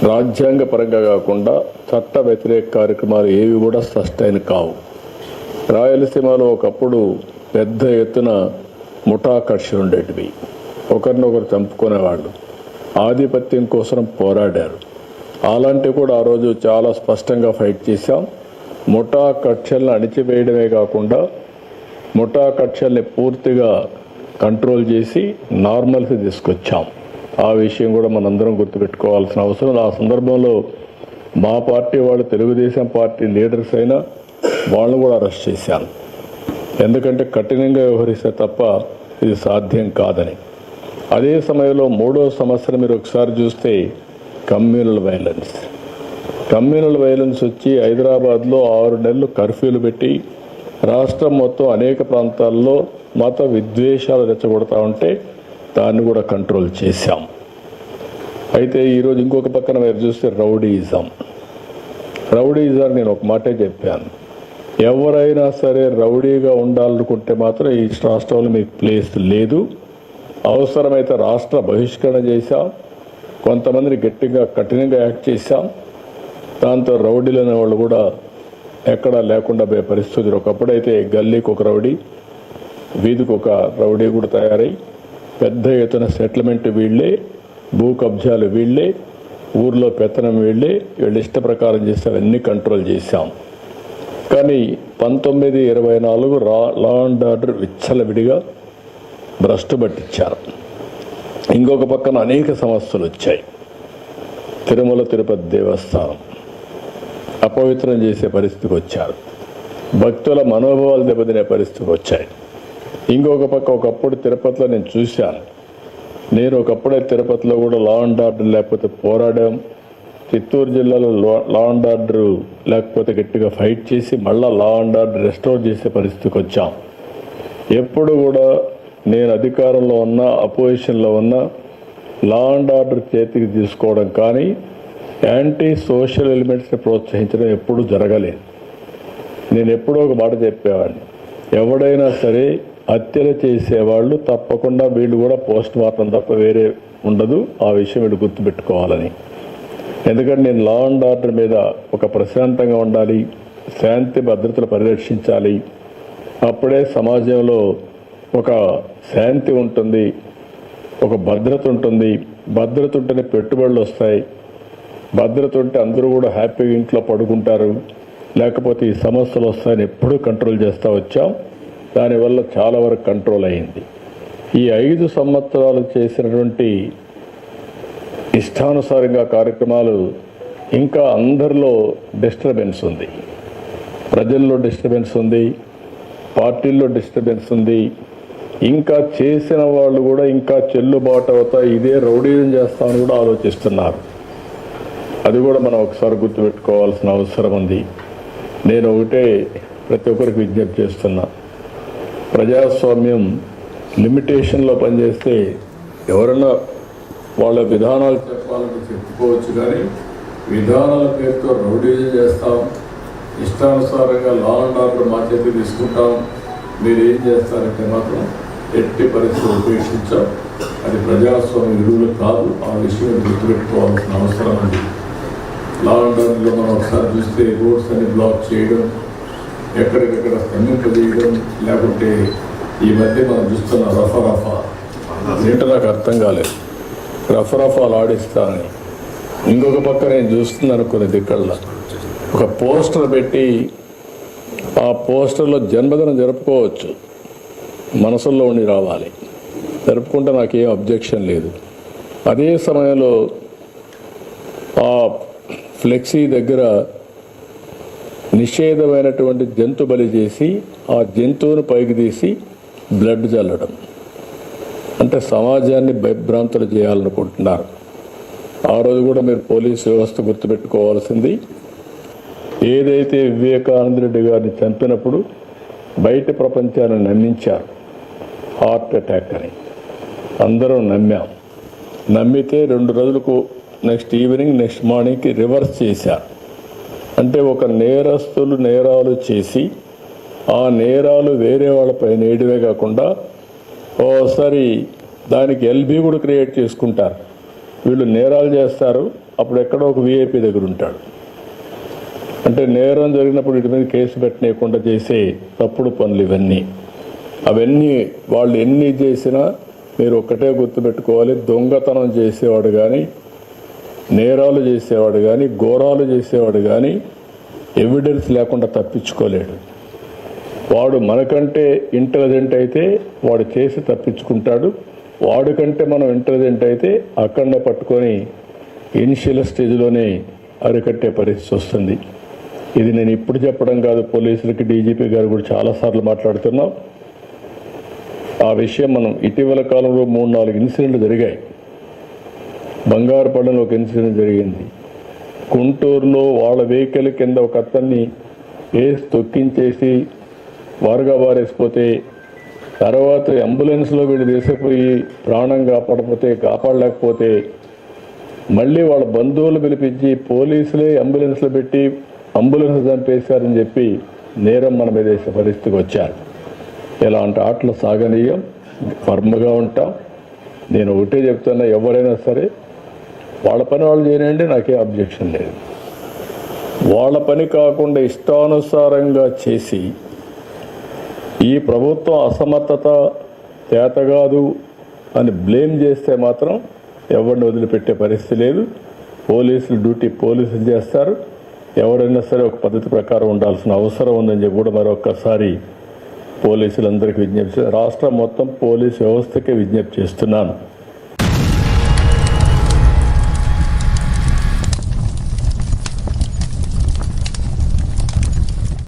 రాజ్యాంగ పరంగా కాకుండా చట్ట వ్యతిరేక కార్యక్రమాలు ఏవి కూడా సస్టైన్ కావు. రాయలసీమలో ఒకప్పుడు పెద్ద ఎత్తున ముఠా కక్షలు ఉండేటివి. ఒకరినొకరు చంపుకునేవాళ్ళు, ఆధిపత్యం కోసం పోరాడారు. అలాంటివి కూడా ఆ రోజు చాలా స్పష్టంగా ఫైట్ చేశాం. ముఠా కక్షలను అణిచివేయడమే కాకుండా ముఠా కక్షల్ని పూర్తిగా కంట్రోల్ చేసి నార్మల్కి తీసుకొచ్చాం. ఆ విషయం కూడా మనందరం గుర్తుపెట్టుకోవాల్సిన అవసరం. ఆ సందర్భంలో మా పార్టీ వాళ్ళు, తెలుగుదేశం పార్టీ లీడర్స్ అయినా వాళ్ళను కూడా అరెస్ట్ చేశాను. ఎందుకంటే కఠినంగా వ్యవహరిస్తే తప్ప ఇది సాధ్యం కాదని. అదే సమయంలో మూడో సమస్యను మీరు ఒకసారి చూస్తే కమ్యూనల్ వైలెన్స్ వచ్చి హైదరాబాద్లో 6 నెలలు కర్ఫ్యూలు పెట్టి రాష్ట్రం మొత్తం అనేక ప్రాంతాల్లో మత విద్వేషాలు రెచ్చగొడతా ఉంటే దాన్ని కూడా కంట్రోల్ చేశాం. అయితే ఈరోజు ఇంకొక పక్కన మీరు చూస్తే రౌడీయిజం నేను ఒక మాటే చెప్పాను. ఎవరైనా సరే రౌడీగా ఉండాలనుకుంటే మాత్రం ఈ రాష్ట్రంలో మీకు ప్లేస్ లేదు. అవసరమైతే రాష్ట్ర బహిష్కరణ చేశాం. కొంతమందిని గట్టిగా కఠినంగా యాక్ట్ చేశాం. దాంతో రౌడీలు అనేవాళ్ళు కూడా ఎక్కడా లేకుండా పోయే పరిస్థితులు. ఒకప్పుడైతే గల్లీకి ఒక రౌడీ, వీధికి ఒక రౌడీ కూడా తయారై పెద్ద ఎత్తున సెటిల్మెంట్ వీళ్ళే, భూ కబ్జాలు వీళ్ళే, ఊర్లో పెత్తనం వీళ్ళే, వీళ్ళ ఇష్ట ప్రకారం చేస్తే అవన్నీ కంట్రోల్ చేశాం. కానీ 1924 లా అండ్ ఆర్డర్ విచ్చలవిడిగా భ్రష్టు పట్టించారు. ఇంకొక పక్కన అనేక సమస్యలు వచ్చాయి. తిరుమల తిరుపతి దేవస్థానం అపవిత్రం చేసే పరిస్థితికి వచ్చారు. భక్తుల మనోభావాలు దెబ్బతినే పరిస్థితికి వచ్చాయి. ఇంకొక పక్క ఒకప్పుడు తిరుపతిలో నేను చూశాను. నేను ఒకప్పుడే తిరుపతిలో కూడా లా అండ్ ఆర్డర్ లేకపోతే పోరాడాం. చిత్తూరు జిల్లాలో లా అండ్ ఆర్డర్ లేకపోతే గట్టిగా ఫైట్ చేసి మళ్ళా లా అండ్ ఆర్డర్ రెస్టోర్ చేసే పరిస్థితికి వచ్చాం. ఎప్పుడు కూడా నేను అధికారంలో ఉన్నా, అపోజిషన్లో ఉన్నా లా అండ్ ఆర్డర్ చేతికి తీసుకోవడం కానీ యాంటీ సోషల్ ఎలిమెంట్స్ని ప్రోత్సహించడం ఎప్పుడూ జరగలేదు. నేను ఎప్పుడో ఒక మాట చెప్పేవాడిని, ఎవడైనా సరే హత్యలు చేసేవాళ్ళు తప్పకుండా వీళ్ళు కూడా పోస్ట్ మార్టం తప్ప వేరే ఉండదు. ఆ విషయం వీళ్ళు గుర్తుపెట్టుకోవాలని. ఎందుకంటే నేను లా అండ్ ఆర్డర్ మీద ఒక ప్రశాంతంగా ఉండాలి, శాంతి భద్రతలు పరిరక్షించాలి. అప్పుడే సమాజంలో ఒక శాంతి ఉంటుంది, ఒక భద్రత ఉంటుంది. భద్రత ఉంటేనే పెట్టుబడులు వస్తాయి. భద్రత ఉంటే అందరూ కూడా హ్యాపీగా ఇంట్లో పడుకుంటారు. లేకపోతే ఈ సమస్యలు వస్తాయని ఎప్పుడూ కంట్రోల్ చేస్తూ వచ్చాం. దానివల్ల చాలా వరకు కంట్రోల్ అయింది. ఈ 5 సంవత్సరాలు చేసినటువంటి ఇష్టానుసారంగా కార్యక్రమాలు ఇంకా అందరిలో డిస్టర్బెన్స్ ఉంది. ప్రజల్లో డిస్టర్బెన్స్ ఉంది, పార్టీల్లో డిస్టర్బెన్స్ ఉంది. ఇంకా చేసిన వాళ్ళు కూడా ఇంకా చెల్లుబాటు అవుతాయి, ఇదే రౌడీజం చేస్తామని కూడా ఆలోచిస్తున్నారు. అది కూడా మనం ఒకసారి గుర్తుపెట్టుకోవాల్సిన అవసరం ఉంది. నేను ఒకటే ప్రతి ఒక్కరికి విజ్ఞప్తి చేస్తున్నా, ప్రజాస్వామ్యం లిమిటేషన్లో పనిచేస్తే ఎవరన్నా వాళ్ళ విధానాలు చెప్పాలని చెప్పుకోవచ్చు, కానీ విధానాల పేరుతో రౌడీజం చేస్తాం, ఇష్టానుసారంగా లా అండ్ ఆర్డర్ మా చేతికి తీసుకుంటాం, మీరు ఏం చేస్తారంటే మాత్రం ఎట్టి పరిస్థితులు ఉపేక్షించాం. అది ప్రజాస్వామ్య విలువలు కాదు. ఆ విషయం గుర్తుపెట్టుకోవాల్సిన అవసరం ఉంది. లా అండ్ ఆర్డర్లో మనం ఒకసారి చూస్తే రోడ్స్ అన్ని బ్లాక్ చేయడం, ఎక్కడికక్కడ స్తంభింపజేయడం, లేకుంటే ఈ మధ్య మనం చూస్తున్న రఫా ఏంటో నాకు అర్థం కాలేదు. రఫాలు ఆడిస్తానని ఇంకొక పక్క నేను చూస్తున్నాను కొన్ని దిక్కల్లో ఒక పోస్టర్ పెట్టి ఆ పోస్టర్లో జన్మదినం జరుపుకోవచ్చు, మనసుల్లో ఉండి రావాలి, జరుపుకుంటే నాకేం అబ్జెక్షన్ లేదు. అదే సమయంలో ఆ ఫ్లెక్సీ దగ్గర నిషేధమైనటువంటి జంతు బలి చేసి ఆ జంతువును పైకి తీసి బ్లడ్ చల్లడం అంటే సమాజాన్ని భయభ్రాంతులు చేయాలనుకుంటున్నారు. ఆ రోజు కూడా మీరు పోలీసు వ్యవస్థ గుర్తుపెట్టుకోవాల్సింది, ఏదైతే వివేకానంద రెడ్డి గారిని చంపినప్పుడు బయట ప్రపంచాన్ని నమ్మించారు హార్ట్ అటాక్ అని. అందరం నమ్మాం. నమ్మితే 2 రోజులకు నెక్స్ట్ ఈవినింగ్ నెక్స్ట్ మార్నింగ్కి రివర్స్ చేశారు. అంటే ఒక నేరస్తులు నేరాలు చేసి ఆ నేరాలు వేరే వాళ్ళపై నేయడమే కాకుండా ఓసారి దానికి ఎల్బీ కూడా క్రియేట్ చేసుకుంటారు. వీళ్ళు నేరాలు చేస్తారు, అప్పుడు ఎక్కడో ఒక విఐపి దగ్గర ఉంటాడు. అంటే నేరం జరిగినప్పుడు వీటి మీద కేసు పెట్టనీయకుండా చేసే తప్పుడు పనులు ఇవన్నీ. అవన్నీ వాళ్ళు ఎన్ని చేసినా మీరు ఒక్కటే గుర్తుపెట్టుకోవాలి, దొంగతనం చేసేవాడు కానీ, నేరాలు చేసేవాడు కానీ, ఘోరాలు చేసేవాడు కానీ ఎవిడెన్స్ లేకుండా తప్పించుకోలేడు. వాడు మనకంటే ఇంటెలిజెంట్ అయితే వాడు చేసి తప్పించుకుంటాడు. వాడికంటే మనం ఇంటెలిజెంట్ అయితే అక్కడనే పట్టుకొని ఇనిషియల్ స్టేజ్లోనే అరికట్టే పరిస్థితి వస్తుంది. ఇది నేను ఇప్పుడు చెప్పడం కాదు, పోలీసులకి డీజీపీ గారు కూడా చాలాసార్లు మాట్లాడుతున్నాం. ఆ విషయం మనం ఇటీవల కాలంలో 3-4 ఇన్సిడెంట్లు జరిగాయి. బంగారుపల్లిలో ఒక ఇన్సిడెంట్ జరిగింది. గుంటూరులో వాళ్ళ వెహికల్ కింద ఒక అతన్ని వేసి తొక్కించేసి వారుగా వారేసిపోతే, తర్వాత అంబులెన్స్లో వీళ్ళు తీసుకుపోయి ప్రాణం కాపాడలేకపోతే మళ్ళీ వాళ్ళ బంధువులు పిలిపించి పోలీసులే అంబులెన్స్లో పెట్టి అంబులెన్స్ చంపేశారని చెప్పి నేరం మన మీద వేసే పరిస్థితికి వచ్చారు. ఇలాంటి ఆటలు సాగనీయం, ఫర్మ్గా ఉంటాం. నేను ఒకటే చెప్తున్నా, ఎవరైనా సరే వాళ్ళ పని వాళ్ళు చేయనండి, నాకే అబ్జెక్షన్ లేదు. వాళ్ళ పని కాకుండా ఇష్టానుసారంగా చేసి ఈ ప్రభుత్వం అసమర్థత చేతగాదు అని బ్లేమ్ చేస్తే మాత్రం ఎవరిని వదిలిపెట్టే పరిస్థితి లేదు. పోలీసులు డ్యూటీ పోలీసులు చేస్తారు. ఎవరైనా సరే ఒక పద్ధతి ప్రకారం ఉండాల్సిన అవసరం ఉందని చెప్పి కూడా మరొక్కసారి పోలీసులందరికీ విజ్ఞప్తి, రాష్ట్రం మొత్తం పోలీసు వ్యవస్థకే విజ్ఞప్తి చేస్తున్నాను.